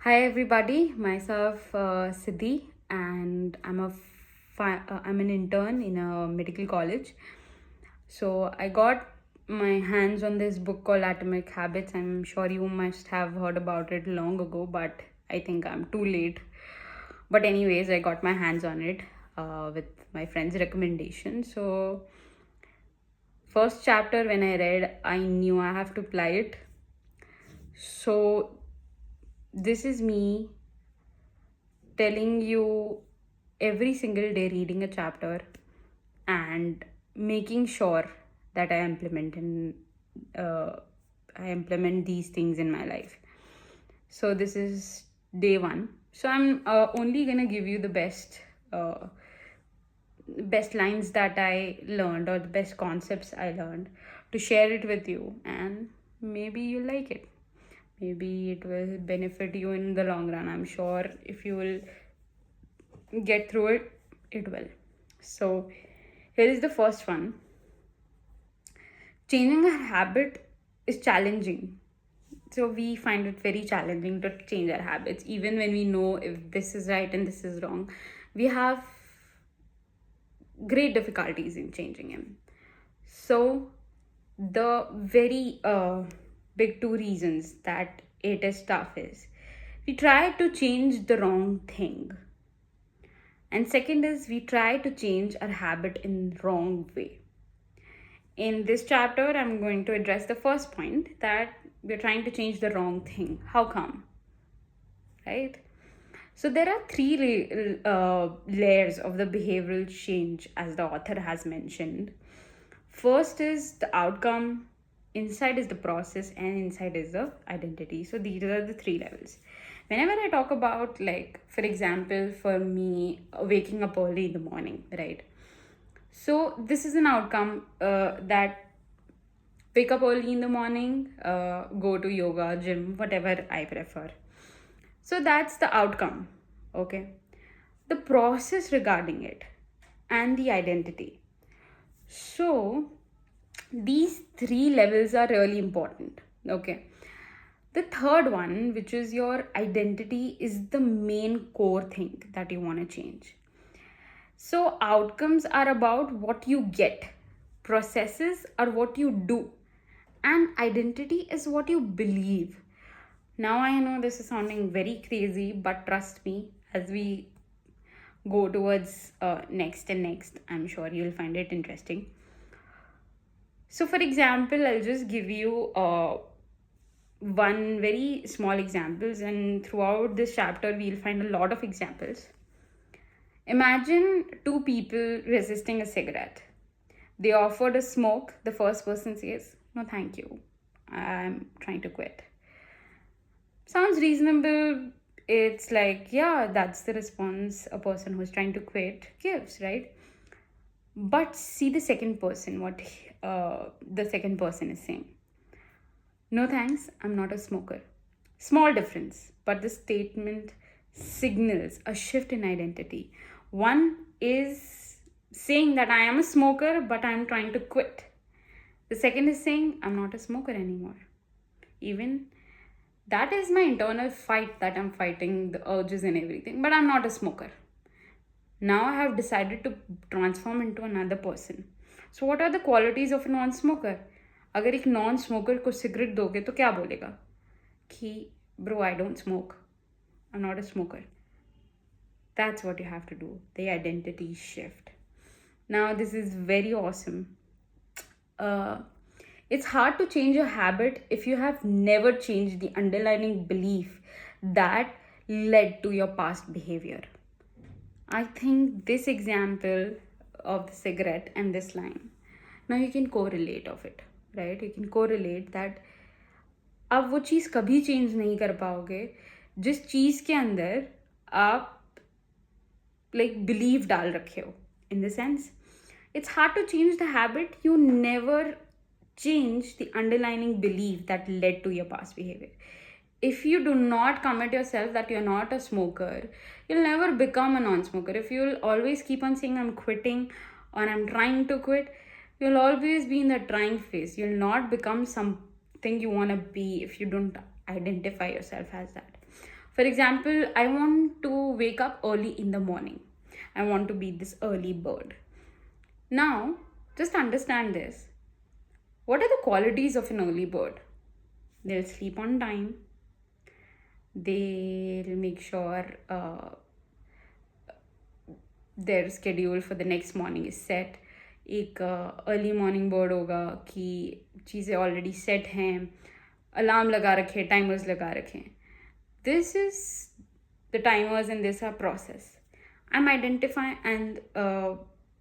Hi everybody, myself Siddhi, and I'm an intern in a medical college. So I got my hands on this book called Atomic Habits. I'm sure you must have heard about it long ago, but I think I'm too late. But anyways, I got my hands on it with my friend's recommendation. So first chapter when I read, I knew I have to apply it. So this is me telling you every single day reading a chapter and making sure that uh, I implement these things in my life. So this is day one. So I'm only gonna give you the best lines that I learned or the best concepts I learned to share it with you, and maybe you like it. Maybe it will benefit you in the long run. I'm sure if you will get through it, it will. So, here is the first one. Changing a habit is challenging. So, we find it very challenging to change our habits, even when we know if this is right and this is wrong. We have great difficulties in changing him. So, the very big two reasons that it is tough is we try to change the wrong thing, and second is we try to change our habit in wrong way. In this chapter, I'm going to address the first point that we're trying to change the wrong thing. How come? Right? So there are three layers of the behavioral change, as the author has mentioned. First is the outcome, inside is the process, and inside is the identity. So these are the three levels. Whenever I talk about, like, for example, for me, waking up early in the morning, right? So this is an outcome that wake up early in the morning, go to yoga, gym, whatever I prefer. So that's the outcome, okay? The process regarding it and the identity. So these three levels are really important, okay? The third one, which is your identity, is the main core thing that you want to change. So, outcomes are about what you get, processes are what you do, and identity is what you believe. Now, I know this is sounding very crazy, but trust me, as we go towards next and next, I'm sure you'll find it interesting. So, for example, I'll just give you one very small examples, and throughout this chapter, we'll find a lot of examples. Imagine two people resisting a cigarette. They offered a smoke. The first person says, "No, thank you. I'm trying to quit." Sounds reasonable. It's like, yeah, that's the response a person who's trying to quit gives, right? But see the second person, what the second person is saying. "No thanks, I'm not a smoker." Small difference, but the statement signals a shift in identity. One is saying that I am a smoker, but I'm trying to quit. The second is saying I'm not a smoker anymore. Even that is my internal fight that I'm fighting, the urges and everything, but I'm not a smoker. Now I have decided to transform into another person. So what are the qualities of a non-smoker? अगर एक non smoker को cigarette दोगे तो क्या बोलेगा कि bro I don't smoke, I am not a smoker. That's what you have to do, the identity shift. Now this is very awesome. uh, it's hard to change a habit if you have never changed the underlying belief that led to your past behavior. I think this example of the cigarette and this line, now you can correlate of it, right? You can correlate that आप वो चीज़ कभी change नहीं कर पाओगे जिस चीज़ के अंदर आप लाइक बिलीव डाल रखे हो. In the sense it's hard to change the habit you never change the underlying belief that led to your past behavior. If you do not commit yourself that you're not a smoker, you'll never become a non-smoker. If you'll always keep on saying I'm quitting or I'm trying to quit, you'll always be in the trying phase. You'll not become something you want to be if you don't identify yourself as that. For example, I want to wake up early in the morning. I want to be this early bird. Now, just understand this. What are the qualities of an early bird? They'll sleep on time. They'll make sure their schedule for the next morning is set. एक early morning bird होगा कि चीज़ें already set हैं, alarm लगा रखे, timers लगा रखे. This is the timers and this are process. I'm identifying and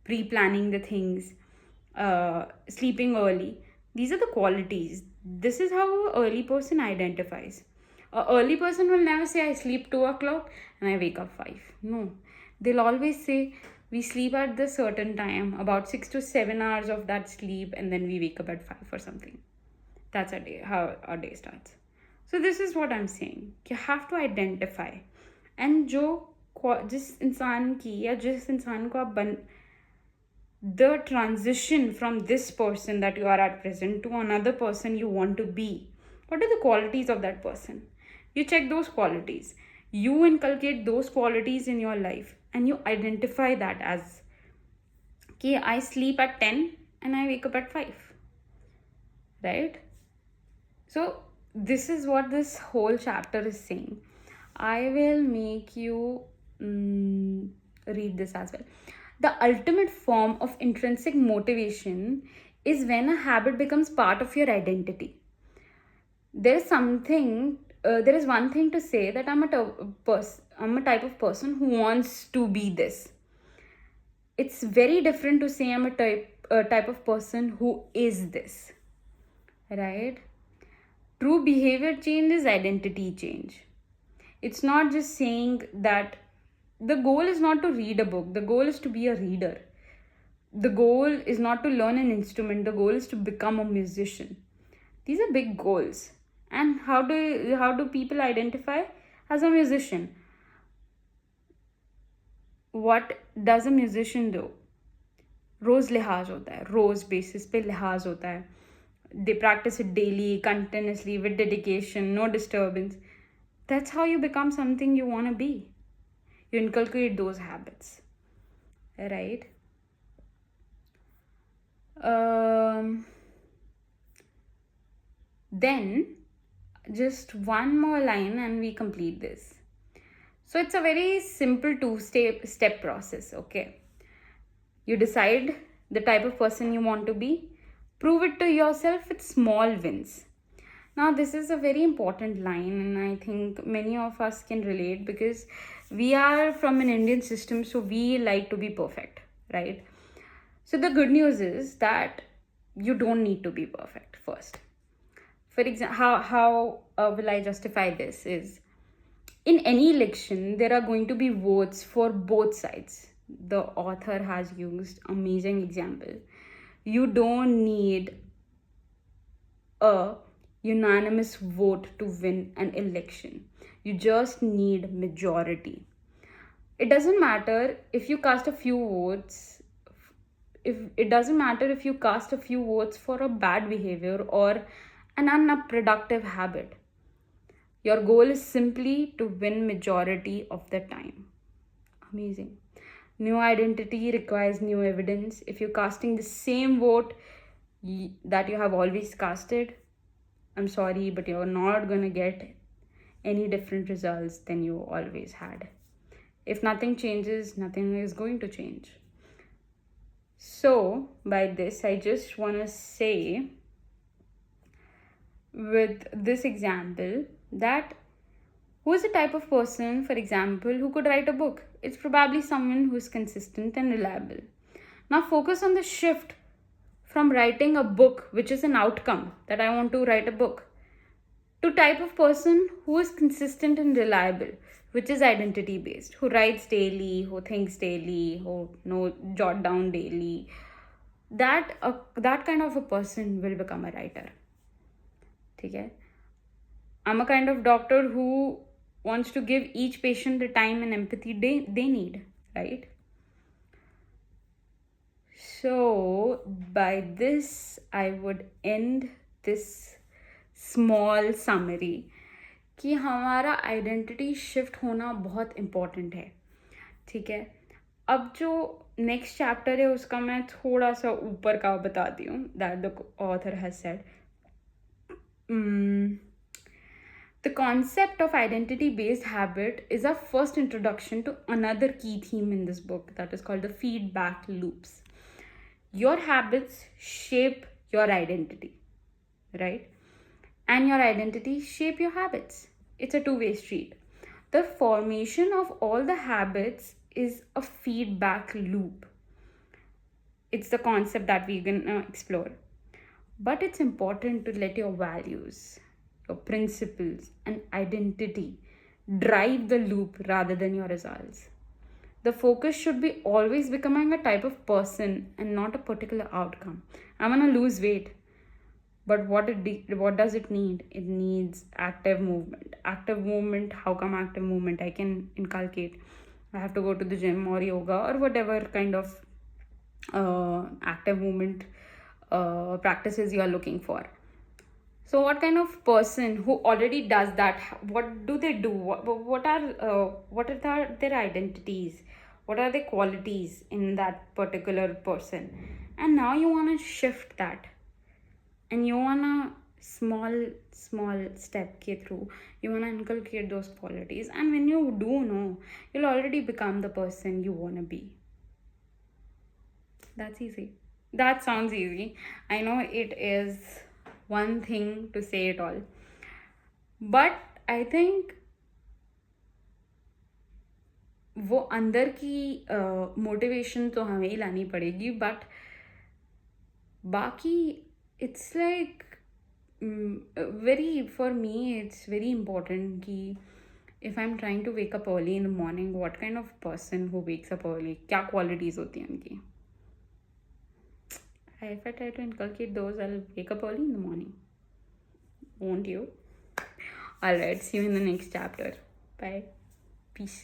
pre-planning the things, sleeping early. These are the qualities. This is how an early person identifies. An early person will never say, I sleep 2 o'clock and I wake up 5. No. They'll always say, we sleep at the certain time, about 6 to 7 hours of that sleep, and then we wake up at 5 or something. That's our day, how our day starts. So this is what I'm saying. You have to identify. And जिस इंसान की या जिस इंसान को आप the transition from this person that you are at present to another person you want to be, what are the qualities of that person? You check those qualities. You inculcate those qualities in your life and you identify that as, okay, I sleep at 10 and I wake up at 5. Right? So this is what this whole chapter is saying. I will make you read this as well. The ultimate form of intrinsic motivation is when a habit becomes part of your identity. There is one thing to say that I'm a type of person who wants to be this. It's very different to say I'm a type of person who is this. Right? True behavior change is identity change. It's not just saying that the goal is not to read a book. The goal is to be a reader. The goal is not to learn an instrument. The goal is to become a musician. These are big goals. And how do people identify as a musician? What does a musician do? रोज लिहाज होता है, रोज basis पे लिहाज होता है. They practice it daily, continuously, with dedication, no disturbance. That's how you become something you want to be. You inculcate those habits, right? Then just one more line and we complete this. So it's a very simple two-step process, okay? You decide the type of person you want to be. Prove it to yourself with small wins. Now, this is a very important line, and I think many of us can relate because we are from an Indian system, so we like to be perfect, right? So the good news is that you don't need to be perfect first. For example, how will I justify this is, in any election, there are going to be votes for both sides. The author has used amazing example. You don't need a unanimous vote to win an election. You just need majority. It doesn't matter if you cast a few votes. It doesn't matter if you cast a few votes for a bad behavior or an unproductive habit. Your goal is simply to win majority of the time. Amazing. New identity requires new evidence. If you're casting the same vote that you have always casted, I'm sorry, but you're not going to get any different results than you always had. If nothing changes, nothing is going to change. So, by this, I just want to say with this example that who is the type of person, for example, who could write a book? It's probably someone who is consistent and reliable. Now focus on the shift from writing a book, which is an outcome that I want to write a book, to type of person who is consistent and reliable, which is identity based, who writes daily, who thinks daily, who jot down daily. That kind of a person will become a writer. Okay? I'm a kind of doctor who wants to give each patient the time and empathy they need, right? So by this, I would end this small summary कि हमारा identity shift होना बहुत important है, ठीक है। अब जो next chapter है उसका मैं थोड़ा सा ऊपर का बताती हूँ, that the author has said. The concept of identity based habit is a first introduction to another key theme in this book, that is called the feedback loops. Your habits shape your identity, right? And your identity shape your habits. It's a two-way street. The formation of all the habits is a feedback loop. It's the concept that we're gonna explore. But it's important to let your values, your principles, and identity drive the loop rather than your results. The focus should be always becoming a type of person and not a particular outcome. I want to lose weight, but what does it need? It needs active movement. Active movement. How come active movement? I can inculcate. I have to go to the gym or yoga or whatever kind of active movement practices you are looking for. So what kind of person who already does that, what do they do? What are their identities? What are the qualities in that particular person? And now you want to shift that, and you want to small step ke through, you want to inculcate those qualities, and when you do know, you'll already become the person you want to be. That's easy. That sounds easy. I know it is one thing to say it all. But I think वो अंदर की motivation तो हमें ही लानी पड़ेगी, but बाकी it's like very, for me it's very important कि if I am trying to wake up early in the morning, what kind of person who wakes up early, क्या क्वालिटीज़ होती हैं उनकी. If I try to inculcate those, I'll wake up early in the morning. Won't you? Alright, see you in the next chapter. Bye. Peace.